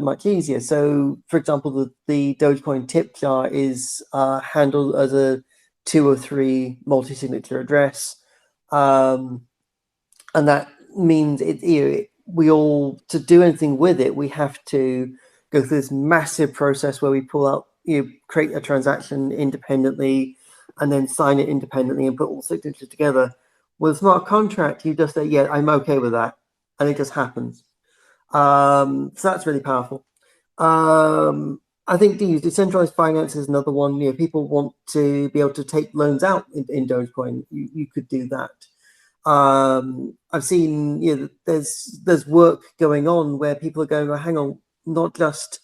much easier. So, for example, the Dogecoin tip jar is handled as a 203 multi-signature address, and that means we all, to do anything with it, we have to go through this massive process where we pull out, create a transaction independently, and then sign it independently and put all signatures together. With a smart contract, you just say, "Yeah, I'm okay with that," and it just happens. So that's really powerful. I think decentralized finance is another one. People want to be able to take loans out in Dogecoin. You could do that. I've seen, there's work going on where people are going, well, hang on, not just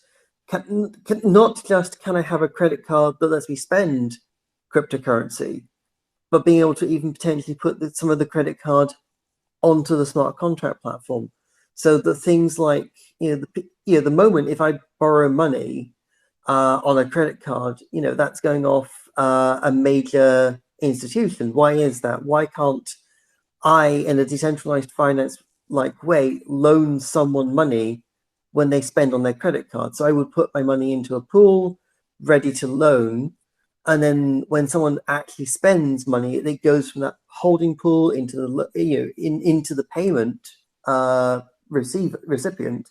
can I have a credit card that lets me spend cryptocurrency, but being able to even potentially put some of the credit card onto the smart contract platform, so that things like, the moment if I borrow money on a credit card, that's going off a major institution. Why is that? Why can't I, in a decentralized finance like way, loan someone money when they spend on their credit card? So I would put my money into a pool ready to loan, and then when someone actually spends money, it goes from that holding pool into into the payment recipient,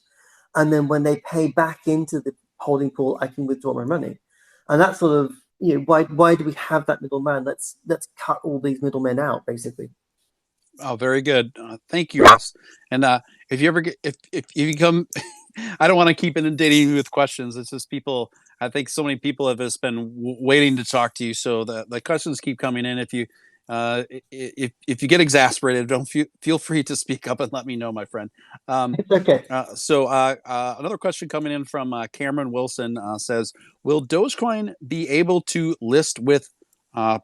and then when they pay back into the holding pool, I can withdraw my money. And that's sort of, why do we have that middleman? Let's cut all these middlemen out, basically. Oh, very good. Thank you, Russ. And if you ever get, if you come, I don't want to keep inundating you with questions. It's just people. I think so many people have just been waiting to talk to you. So the questions keep coming in. If you if you get exasperated, don't feel free to speak up and let me know, my friend. Um, It's okay. Another question coming in from Cameron Wilson says, "Will Dogecoin be able to list with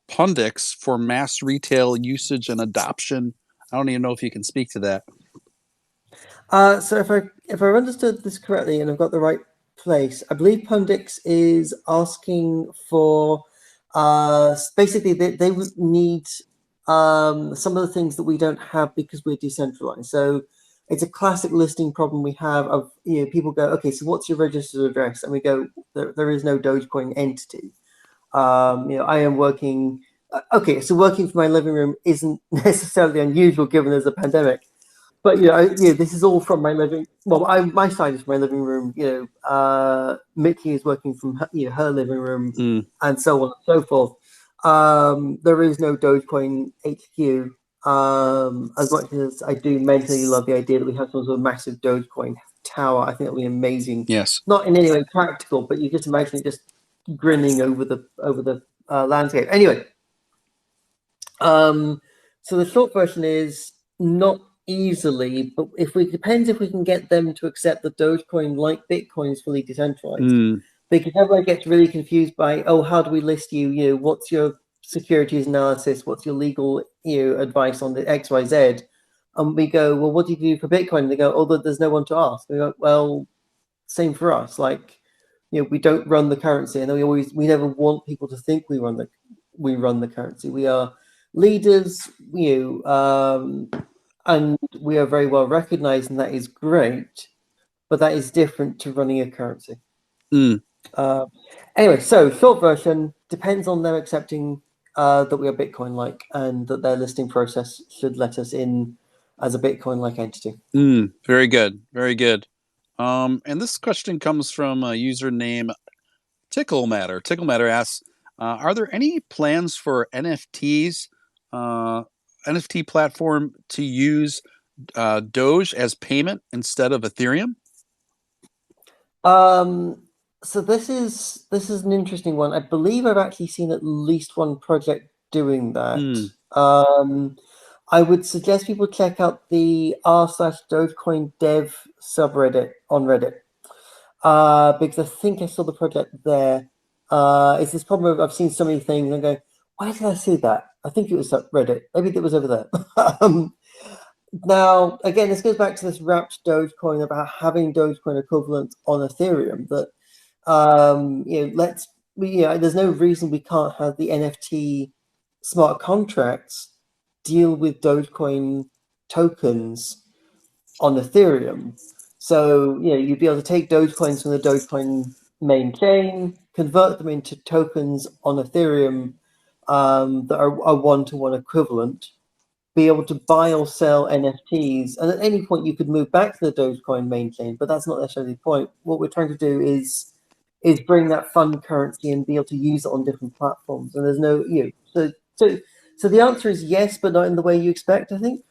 pundits for mass retail usage and adoption?" I don't even know if you can speak to that. So if I understood this correctly and I've got the right place, I believe Pundix is asking for basically they would need some of the things that we don't have because we're decentralized. So it's a classic listing problem we have of, people go, okay, so what's your registered address? And we go, there is no Dogecoin entity. I am working. Okay, so working from my living room isn't necessarily unusual given there's a pandemic. But this is all from my living. Well, my side is my living room. Mickey is working from her living room, Mm, and so on and so forth. There is no Dogecoin HQ. As much as I do mentally love the idea that we have some sort of massive Dogecoin tower, I think that would be amazing. yes. Not in any way practical, but you just imagine it just grinning over the landscape. Anyway, so the short version is not easily, but depends if we can get them to accept that Dogecoin, like Bitcoin, is fully decentralized. Mm, Because everyone gets really confused by, oh, how do we list you? What's your securities analysis? What's your legal advice on the XYZ? And we go, well, what do you do for Bitcoin? And they go, oh, there's no one to ask. We go, well, same for us. Like, we don't run the currency, and we never want people to think we run the currency. We are leaders, and we are very well recognized, and that is great. But that is different to running a currency. mm. Uh, anyway, so short version depends on them accepting that we are Bitcoin-like, and that their listing process should let us in as a Bitcoin-like entity. Very good. Very good. And this question comes from a username Tickle Matter. Tickle Matter asks, "Are there any plans for NFTs, NFT platform to use Doge as payment instead of Ethereum?" Um, so this is an interesting one. I believe I've actually seen at least one project doing that. Mm, Um, I would suggest people check out the r/Dogecoin dev subreddit on Reddit, because I think I saw the project there. It's this problem of I've seen so many things and I go, why did I see that? I think it was at Reddit. Maybe it was over there. um, Now, again, this goes back to this wrapped Dogecoin about having Dogecoin equivalent on Ethereum. That there's no reason we can't have the NFT smart contracts deal with Dogecoin tokens on Ethereum. So, you'd be able to take Dogecoins from the Dogecoin main chain, convert them into tokens on Ethereum that are one-to-one equivalent, be able to buy or sell NFTs, and at any point you could move back to the Dogecoin main chain, but that's not necessarily the point. What we're trying to do is bring that fund currency and be able to use it on different platforms. And there's no, so the answer is yes, but not in the way you expect, I think.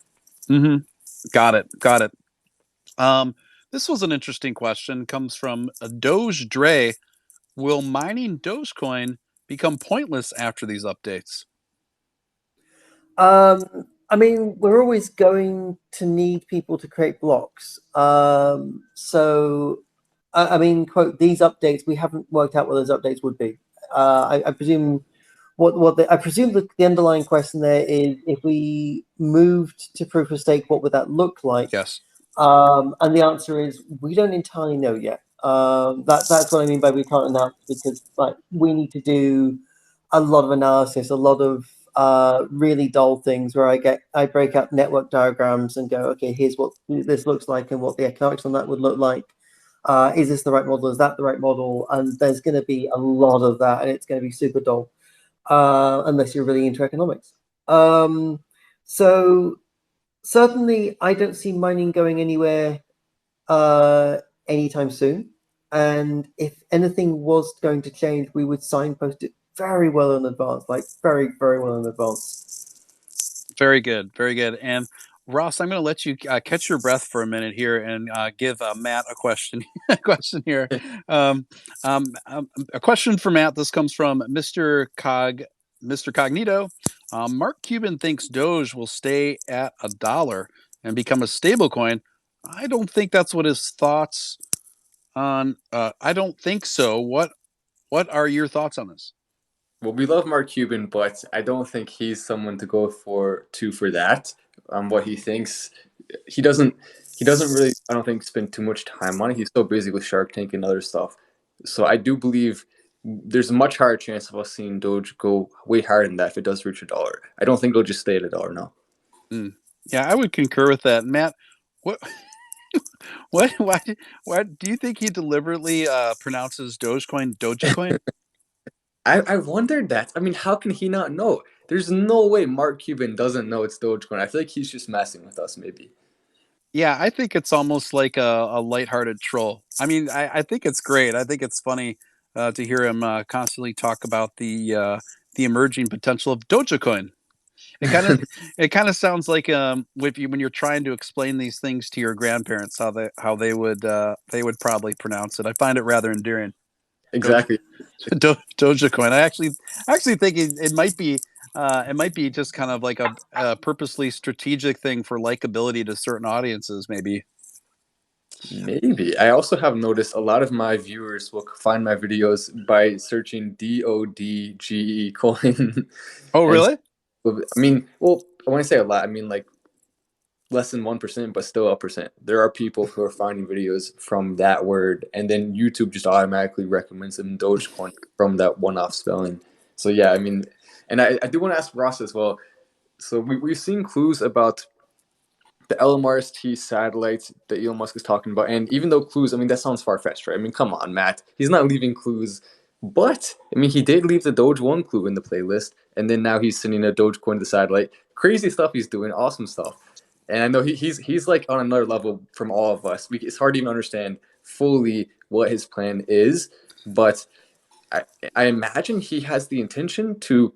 Mm-hmm. Got it. Got it. Um, this was an interesting question. Comes from a Doge Dre. Will mining Dogecoin become pointless after these updates? I mean, we're always going to need people to create blocks. So, I mean, quote, these updates, we haven't worked out what those updates would be. I presume I presume the underlying question there is if we moved to proof of stake, what would that look like? Yes. And the answer is we don't entirely know yet. That's what I mean by we can't announce, because like we need to do a lot of analysis, a lot of really dull things where I break out network diagrams and go, okay, here's what this looks like and what the economics on that would look like. Is this the right model? Is that the right model? And there's going to be a lot of that, and it's going to be super dull unless you're really into economics. So certainly, I don't see mining going anywhere anytime soon. And if anything was going to change, we would signpost it very well in advance, like very, very well in advance. Very good. Very good. And Ross, I'm going to let you catch your breath for a minute here and give Matt a question. A question here. Um, a question for Matt. This comes from Mr. Cognito. Mark Cuban thinks Doge will stay at $1 and become a stable coin. I don't think that's what his thoughts on. I don't think so. What are your thoughts on this? Well, we love Mark Cuban, but I don't think he's someone to go for that. What he thinks, he doesn't he doesn't really, I don't think, spend too much time on it. He's so busy with Shark Tank and other stuff. So I do believe there's a much higher chance of us seeing Doge go way higher than that if it does reach $1. I don't think it'll just stay at $1 now. Mm. Yeah, I would concur with that, Matt. What what why do you think he deliberately pronounces Dogecoin? I wondered that. I mean, how can he not know? There's no way Mark Cuban doesn't know it's Dogecoin. I feel like he's just messing with us, maybe. Yeah, I think it's almost like a lighthearted troll. I mean, I think it's great. I think it's funny to hear him constantly talk about the emerging potential of Dogecoin. It kind of it kind of sounds like when you're trying to explain these things to your grandparents how they would probably pronounce it. I find it rather endearing. Doge, Exactly. Dogecoin. I actually think it might be just kind of like a purposely strategic thing for likability to certain audiences. Maybe. Maybe. I also have noticed a lot of my viewers will find my videos by searching DODGE coin. Oh, And really? so, I mean, well, when I say a lot, I mean like less than 1%, but still a percent. There are people who are finding videos from that word, and then YouTube just automatically recommends them Dogecoin from that one-off spelling. So yeah, I mean, and I do want to ask Ross as well. So we've seen clues about the LMRST satellites that Elon Musk is talking about. And even though clues, I mean, that sounds far fetched, right? I mean, come on, Matt. He's not leaving clues. But, I mean, he did leave the Doge 1 clue in the playlist. And then now he's sending a Dogecoin to the satellite. Crazy stuff he's doing. Awesome stuff. And I know he's like on another level from all of us. It's hard to even understand fully what his plan is. But I, I imagine he has the intention to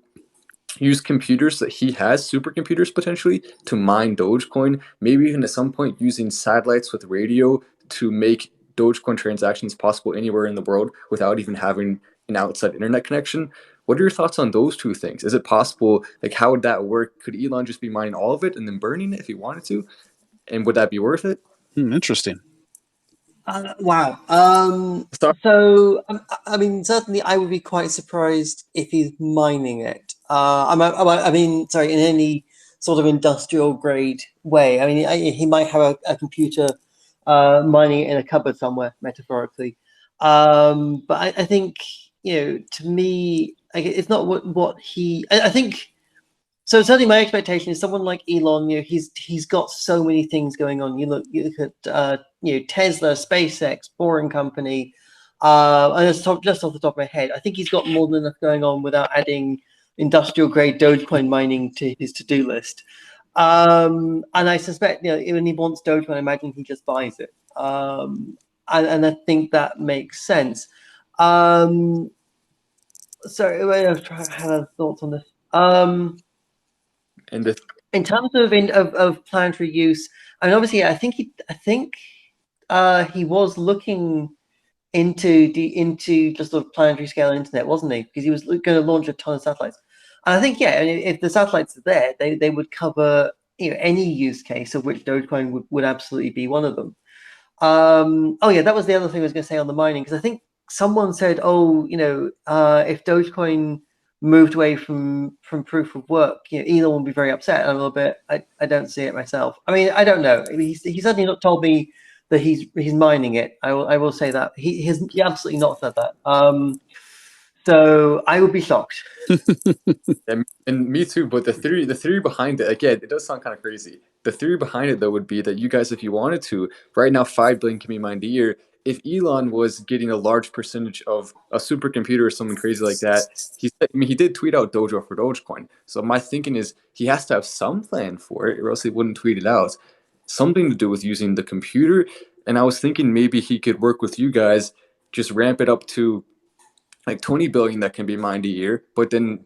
use computers that he has, supercomputers potentially, to mine Dogecoin, maybe even at some point using satellites with radio to make Dogecoin transactions possible anywhere in the world without even having an outside internet connection. What are your thoughts on those two things? Is it possible? Like, how would that work? Could Elon just be mining all of it and then burning it if he wanted to? And would that be worth it? Interesting. Wow. Sorry. So, I mean, certainly I would be quite surprised if he's mining it. I mean, sorry, in any sort of industrial grade way. I mean, he might have a computer mining it in a cupboard somewhere, metaphorically. But I think, to me, it's not what he. I think So certainly, my expectation is someone like Elon. He's got so many things going on. You look at Tesla, SpaceX, Boring Company, and just off the top of my head, I think he's got more than enough going on without adding industrial grade Dogecoin mining to his to do list. And I suspect when he wants Dogecoin, I imagine he just buys it. And I think that makes sense. So I was trying to have thoughts on this. And the In terms of planetary use, I mean, obviously, I think he was looking into just sort of planetary scale internet, wasn't he? Because he was going to launch a ton of satellites. And I think, yeah, if the satellites are there, they would cover any use case, of which Dogecoin would absolutely be one of them. Oh yeah, that was the other thing I was going to say on the mining, because I think someone said, oh, if Dogecoin moved away from proof of work, Elon would be very upset. A little bit. I don't see it myself. I mean, I don't know. I mean, he's certainly not told me that he's mining it. I will say that he has absolutely not said that. So I would be shocked. and me too. But the theory behind it, again, it does sound kind of crazy. The theory behind it though would be that you guys, if you wanted to, right now 5 billion can be mined a year. If Elon was getting a large percentage of a supercomputer or something crazy like that, he did tweet out Dojo for Dogecoin. So my thinking is he has to have some plan for it, or else he wouldn't tweet it out. Something to do with using the computer. And I was thinking maybe he could work with you guys, just ramp it up to like 20 billion that can be mined a year, but then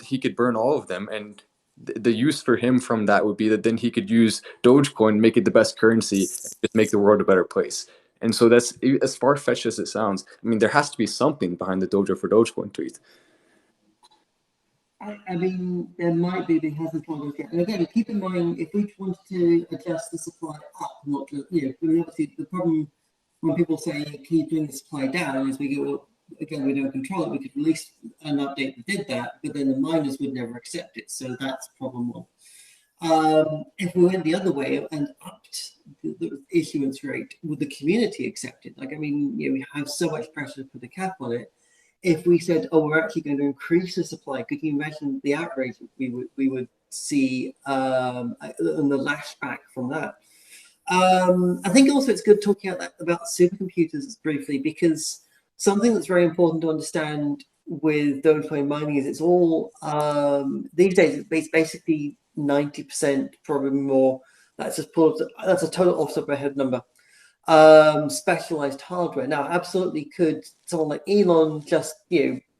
he could burn all of them. And the use for him from that would be that then he could use Dogecoin, make it the best currency, and just make the world a better place. And so that's as far fetched as it sounds. I mean, there has to be something behind the Dojo for Dogecoin tweet. I mean, there might be, but he hasn't told us yet. And again, keep in mind, if we wanted to adjust the supply up, not just, I mean, obviously the problem when people say, can you bring the supply down, is we go, well, again, we don't control it. We could release an update that did that, but then the miners would never accept it. So that's problem one. If we went the other way and upped the issuance rate, would the community accept it? Like, I mean, we have so much pressure to put a cap on it. If we said, oh, we're actually going to increase the supply, could you imagine the outrage we would see and the lashback from that? I think also it's good talking about supercomputers briefly, because something that's very important to understand with Dogecoin mining is it's all these days it's basically 90%, probably more. That's a total off the top of my head number. Specialized hardware. Now, absolutely, could someone like Elon just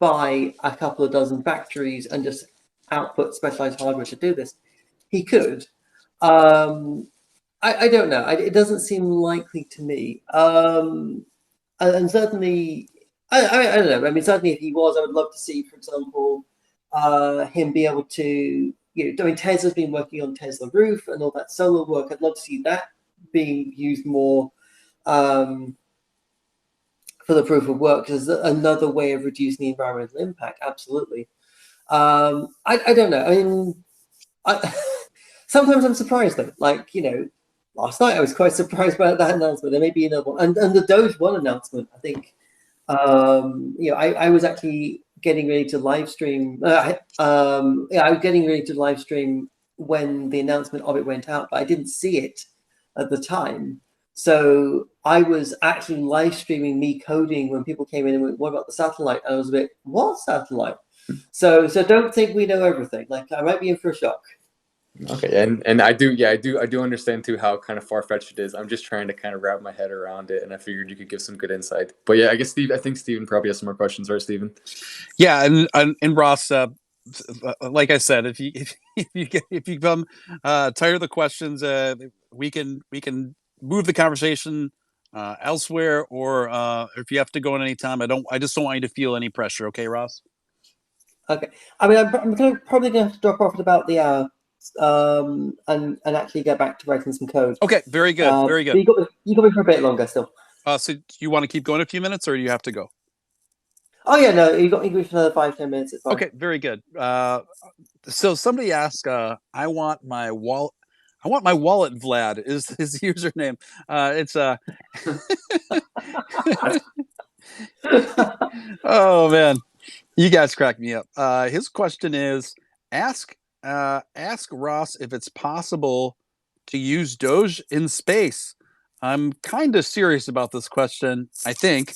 buy a couple of dozen factories and just output specialized hardware to do this? He could. I don't know. It doesn't seem likely to me. And certainly, I don't know. I mean, certainly, if he was, I would love to see, for example, him be able to. I mean, Tesla's been working on Tesla Roof and all that solar work. I'd love to see that being used more for the proof of work as another way of reducing the environmental impact. Absolutely. I don't know. I mean, sometimes I'm surprised though. Like, last night I was quite surprised by that announcement. There may be another one, and the Doge One announcement. I think, I was actually getting ready to live stream. I was getting ready to live stream when the announcement of it went out, but I didn't see it at the time. So I was actually live streaming me coding when people came in and went, "What about the satellite?" And I was a bit, "What satellite?" So don't think we know everything. Like, I might be in for a shock. Okay, and I do understand too how kind of far fetched it is. I'm just trying to kind of wrap my head around it, and I figured you could give some good insight. But yeah, I think Steven probably has some more questions, right, Steven? Yeah, and Ross, like I said, if you become tired of the questions, we can move the conversation elsewhere, or if you have to go in any time, I just don't want you to feel any pressure. Okay, Ross? Okay. I mean, I'm probably going to drop off at about the hour, and actually get back to writing some code. Okay, very good, very good. You got me for a bit longer still. So you want to keep going a few minutes, or do you have to go? Oh yeah, no, you got me for another 5-10 minutes. It's fine. Okay, very good. So somebody asked, I want my wallet, Vlad is his username. It's oh man, you guys crack me up. His question is, ask ask Ross if it's possible to use Doge in space. I'm kind of serious about this question, I think.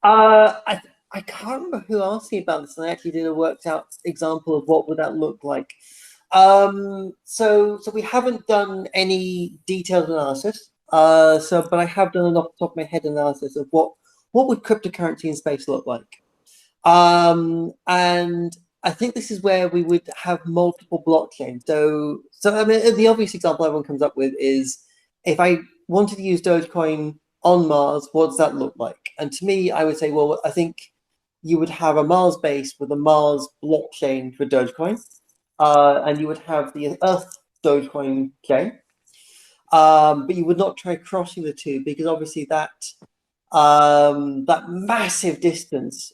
I I can't remember who asked me about this, and I actually did a worked out example of what would that look like. So we haven't done any detailed analysis. But I have done an off the top of my head analysis of what would cryptocurrency in space look like. And I think this is where we would have multiple blockchains. So I mean, the obvious example everyone comes up with is if I wanted to use Dogecoin on Mars, what does that look like? And to me, I would say, well, I think you would have a Mars base with a Mars blockchain for Dogecoin, and you would have the Earth Dogecoin chain. But you would not try crossing the two because obviously that massive distance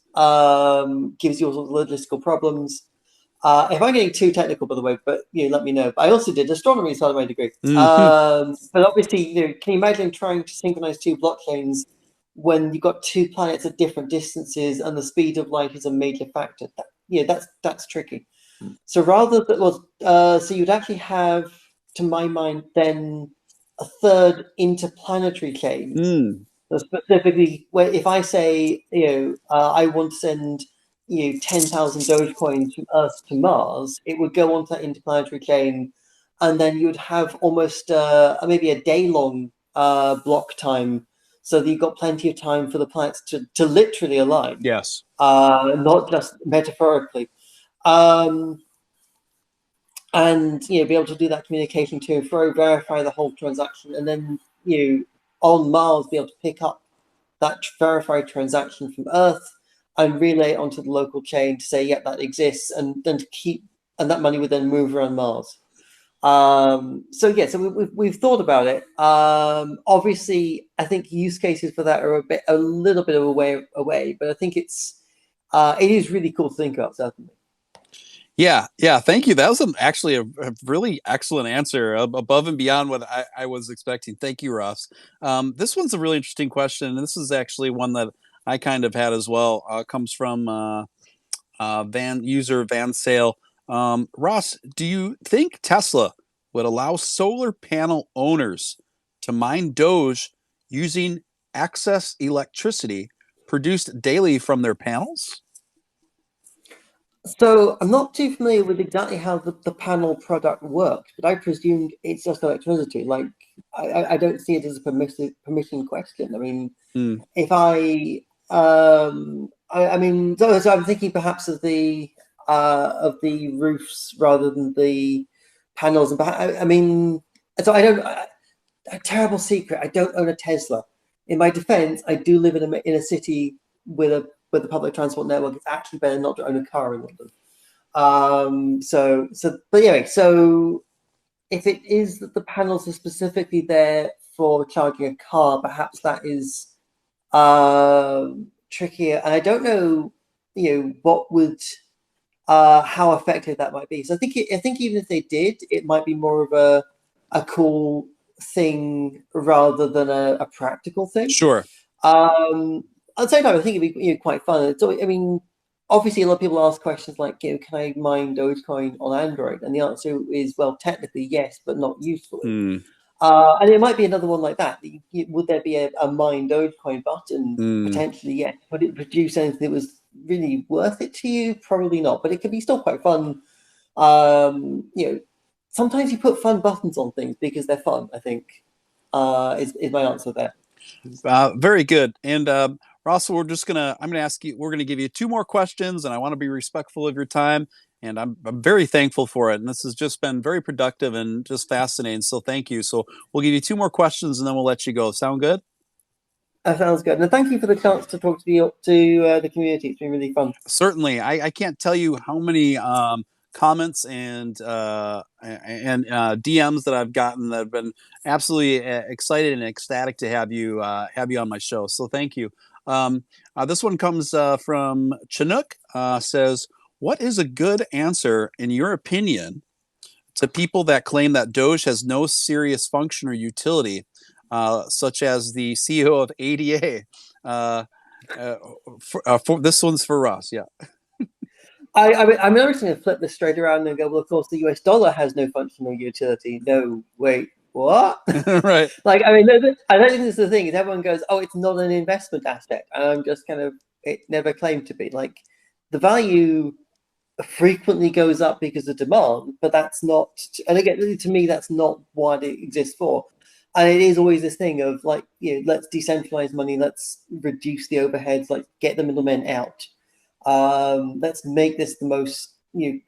gives you all sorts of logistical problems. If I'm getting too technical, by the way, but let me know. I also did astronomy as part of my degree. But obviously, can you imagine trying to synchronize two blockchains when you've got two planets at different distances and the speed of light is a major factor? That's tricky. So so you'd actually have, to my mind, then a third interplanetary chain. So specifically, where if I say, I want to send, 10,000 Dogecoins from Earth to Mars, it would go onto that interplanetary chain, and then you would have almost maybe a day-long block time, so that you've got plenty of time for the planets to literally align. Yes. Not just metaphorically. And be able to do that communication to and fro, verify the whole transaction, and then on Mars be able to pick up that verified transaction from Earth and relay it onto the local chain to say, yep, that exists, and then and that money would then move around Mars. So we've thought about it. Obviously, I think use cases for that are a little bit of a way away, but I think it is really cool to think about, certainly. Yeah. Thank you. That was actually a really excellent answer, above and beyond what I was expecting. Thank you, Ross. This one's a really interesting question, and this is actually one that I kind of had as well. Comes from user Van Sale. Ross, do you think Tesla would allow solar panel owners to mine Doge using excess electricity produced daily from their panels? So I'm not too familiar with exactly how the panel product works, but I presume it's just electricity. Like I don't see it as a permission question. I mean, if I mean, so I'm thinking perhaps of the roofs rather than the panels. And I mean, so I don't. A terrible secret. I don't own a Tesla. In my defense, I do live in a city with the public transport network. It's actually better not to own a car in London. But anyway, so if it is that the panels are specifically there for charging a car, perhaps that is trickier. And I don't know, what would how effective that might be. So I think even if they did, it might be more of a cool thing rather than a practical thing. Sure. I'd say no. I think it'd be quite fun. So I mean, obviously, a lot of people ask questions like, can I mine Dogecoin on Android? And the answer is, well, technically yes, but not usefully. And it might be another one like that. Would there be a mine Dogecoin button? Potentially, yes. Would it produce anything that was really worth it to you? Probably not. But it could be still quite fun. Sometimes you put fun buttons on things because they're fun. I think is my answer there. Very good. And Ross, I'm gonna ask you. We're gonna give you two more questions, and I want to be respectful of your time. And I'm very thankful for it. And this has just been very productive and just fascinating. So thank you. So we'll give you two more questions, and then we'll let you go. Sound good? That sounds good. And thank you for the chance to talk to the community. It's been really fun. Certainly. I can't tell you how many comments and DMs that I've gotten that have been absolutely excited and ecstatic to have you on my show. So thank you. This one comes from Chinook. Says, what is a good answer, in your opinion, to people that claim that Doge has no serious function or utility, such as the CEO of ADA? For this one's for Ross. Yeah. I'm just going to flip this straight around and go, well, of course, the US dollar has no functional utility. No, wait, what? Right. Like, I mean, I don't think this is the thing, is everyone goes, oh, it's not an investment asset. And I'm just kind of, it never claimed to be. Like, the value frequently goes up because of demand, but that's not, and again, to me, that's not what it exists for. And it is always this thing of like, let's decentralize money, let's reduce the overheads, like get the middlemen out. Let's make this the most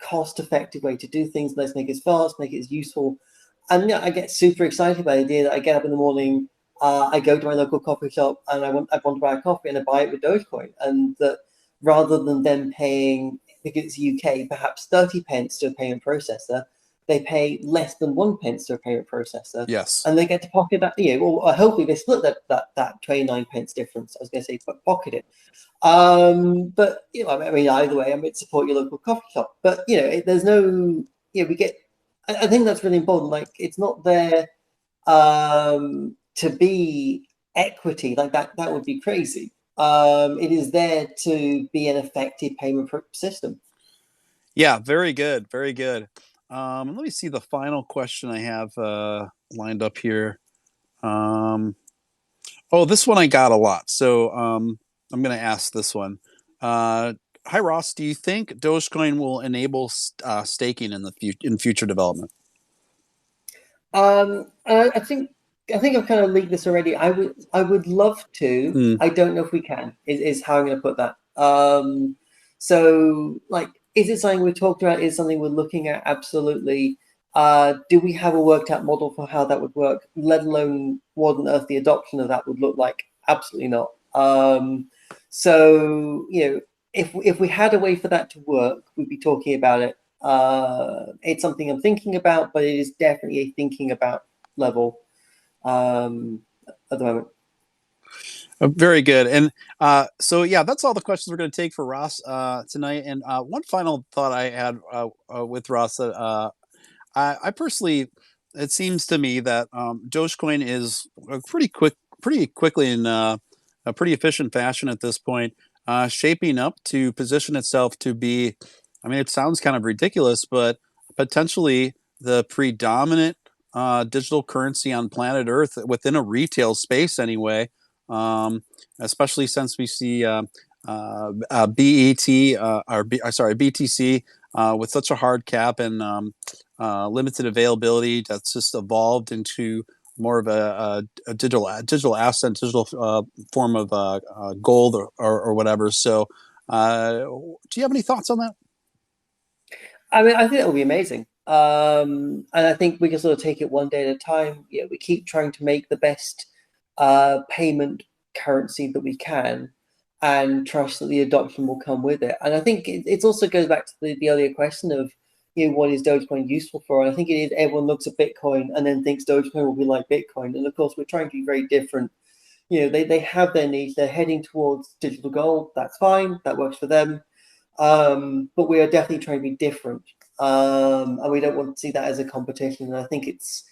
cost-effective way to do things. Let's make it fast, make it as useful. And I get super excited by the idea that I get up in the morning, I go to my local coffee shop, and I want to buy a coffee, and I buy it with Dogecoin, and that rather than them paying, because it's UK, perhaps 30 pence to a payment processor, they pay less than 1 pence to a payment processor, Yes. and they get to pocket that. Or hopefully they split that 29 pence difference. I was going to say pocket it. But I mean, either way, I mean, support your local coffee shop. But there's no, we get. I think that's really important. Like, it's not there to be equity. Like that would be crazy. It is there to be an effective payment system. Yeah, very good, very good. Let me see the final question I have lined up here. Oh, this one I got a lot, so I'm going to ask this one. Hi Ross, do you think Dogecoin will enable staking in in future development? I think I've kind of leaked this already. I would love to. Mm. I don't know if we can. Is how I'm going to put that. So like, is it something we're talking about? Is it something we're looking at? Absolutely. Do we have a worked out model for how that would work? Let alone what on earth the adoption of that would look like? Absolutely not. So if we had a way for that to work, we'd be talking about it. It's something I'm thinking about, but it is definitely a thinking about level at the moment. Very good. And so, yeah, that's all the questions we're going to take for Ross tonight. And one final thought I had with Ross that I personally, it seems to me that Dogecoin is pretty quickly in a pretty efficient fashion at this point, shaping up to position itself to be. I mean, it sounds kind of ridiculous, but potentially the predominant digital currency on planet Earth within a retail space, anyway. Um, Especially since we see BET sorry, BTC with such a hard cap and limited availability that's just evolved into more of a digital asset, digital form of gold or whatever. So, do you have any thoughts on that? I mean, I think it'll be amazing. And I think we can sort of take it one day at a time. We keep trying to make the best payment currency that we can, and trust that the adoption will come with it. And I think it also goes back to the earlier question of, what is Dogecoin useful for? And I think it is, everyone looks at Bitcoin and then thinks Dogecoin will be like Bitcoin. And of course, we're trying to be very different. They have their needs. They're heading towards digital gold. That's fine. That works for them. But we are definitely trying to be different. And we don't want to see that as a competition. And I think it's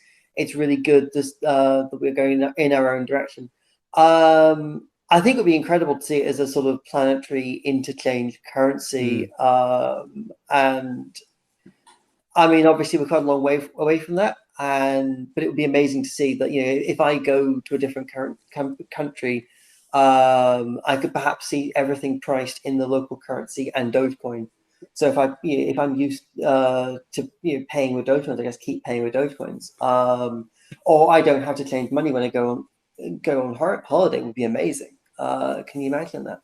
really good that we're going in our own direction. I think it would be incredible to see it as a sort of planetary interchange currency. And I mean, obviously, we're quite a long way away from that. But it would be amazing to see that, if I go to a different country, I could perhaps see everything priced in the local currency and Dogecoin. So if I'm used to paying with Dogecoins, I guess keep paying with Dogecoins. Or I don't have to change money when I go on holiday. Would be amazing. Can you imagine that?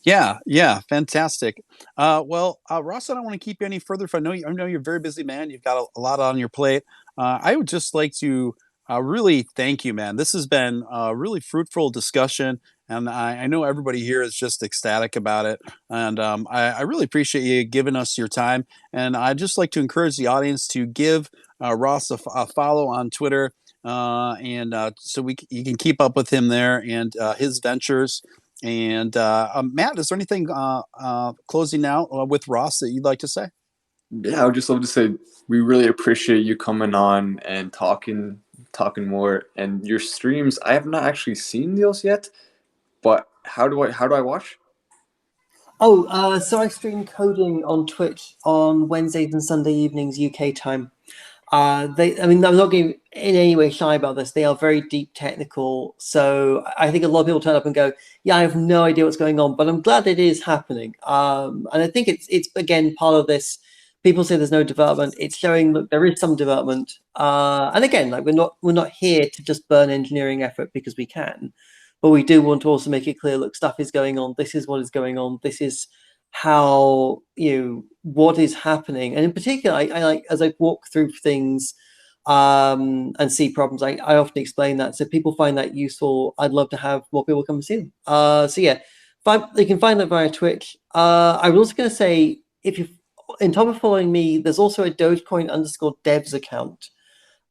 Yeah, yeah, fantastic. Well, Ross, I don't want to keep you any further. If I know you're a very busy man. You've got a lot on your plate. I would just like to really thank you, man. This has been a really fruitful discussion, and I know everybody here is just ecstatic about it. And I really appreciate you giving us your time. And I'd just like to encourage the audience to give Ross a follow on Twitter, and so you can keep up with him there and his ventures. And Matt, is there anything closing out with Ross that you'd like to say? Yeah, I would just love to say we really appreciate you coming on and talking more. And your streams, I have not actually seen those yet, but how do I watch? Oh, so I stream coding on Twitch on Wednesdays and Sunday evenings UK time. I mean, I'm not getting in any way shy about this. They are very deep technical. So I think a lot of people turn up and go, "Yeah, I have no idea what's going on," but I'm glad it is happening. And I think it's again part of this. People say there's no development. It's showing that there is some development. And again, like we're not here to just burn engineering effort because we can, but we do want to also make it clear. Look, stuff is going on. This is what is going on. This is how what is happening, and in particular I like, as I walk through things and see problems, I often explain that, so people find that useful. I'd love to have more people come and see them. So yeah, you can find that via Twitch. I was also going to say, if you in top of following me, there's also a Dogecoin_devs account,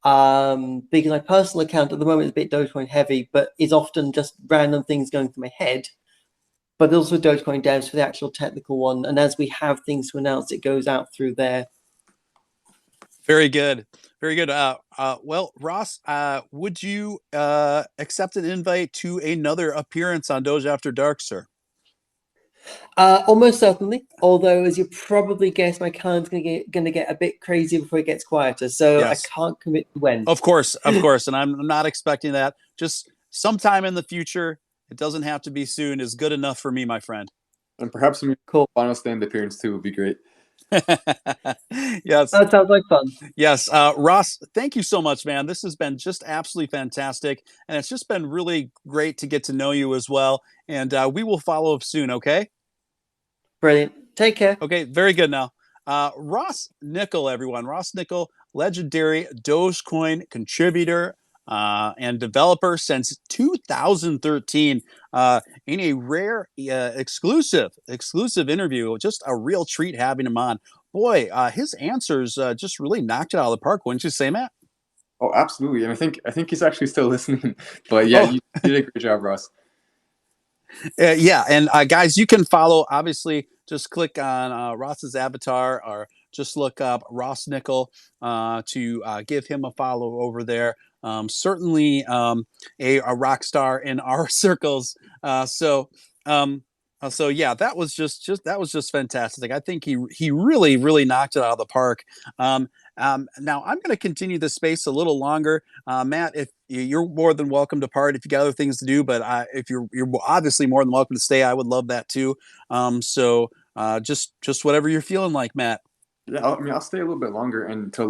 because my personal account at the moment is a bit Dogecoin heavy, but is often just random things going through my head. But there's also Dogecoin devs for the actual technical one. And as we have things to announce, it goes out through there. Very good. Very good. Well, Ross, would you accept an invite to another appearance on Doge After Dark, sir? Almost certainly. Although, as you probably guessed, my calendar's going to get a bit crazy before it gets quieter. So yes. I can't commit to when. Of course. And I'm not expecting that. Just sometime in the future. It doesn't have to be soon. Is good enough for me, my friend. And perhaps some cool final stand appearance too would be great. Yes. That sounds like fun. Yes. Ross, thank you so much, man. This has been just absolutely fantastic. And it's just been really great to get to know you as well. And we will follow up soon, okay? Brilliant. Take care. Okay, very good now. Ross Nicoll, everyone. Ross Nicoll, legendary Dogecoin contributor and developer since 2013, in a rare exclusive interview. Just a real treat having him on. Boy, his answers just really knocked it out of the park, wouldn't you say, Matt? Oh, absolutely. And I think he's actually still listening. But yeah, you did a great job, Ross. Yeah, and guys, you can follow. Obviously, just click on Ross's avatar, or just look up Ross Nicoll to give him a follow over there. Certainly a rock star in our circles. So yeah, that was just fantastic. I think he really knocked it out of the park. Now I'm going to continue the space a little longer. Matt, if you're more than welcome to part if you got other things to do, but if you're obviously more than welcome to stay, I would love that too. So just whatever you're feeling like, Matt. Yeah, I mean, I'll stay a little bit longer until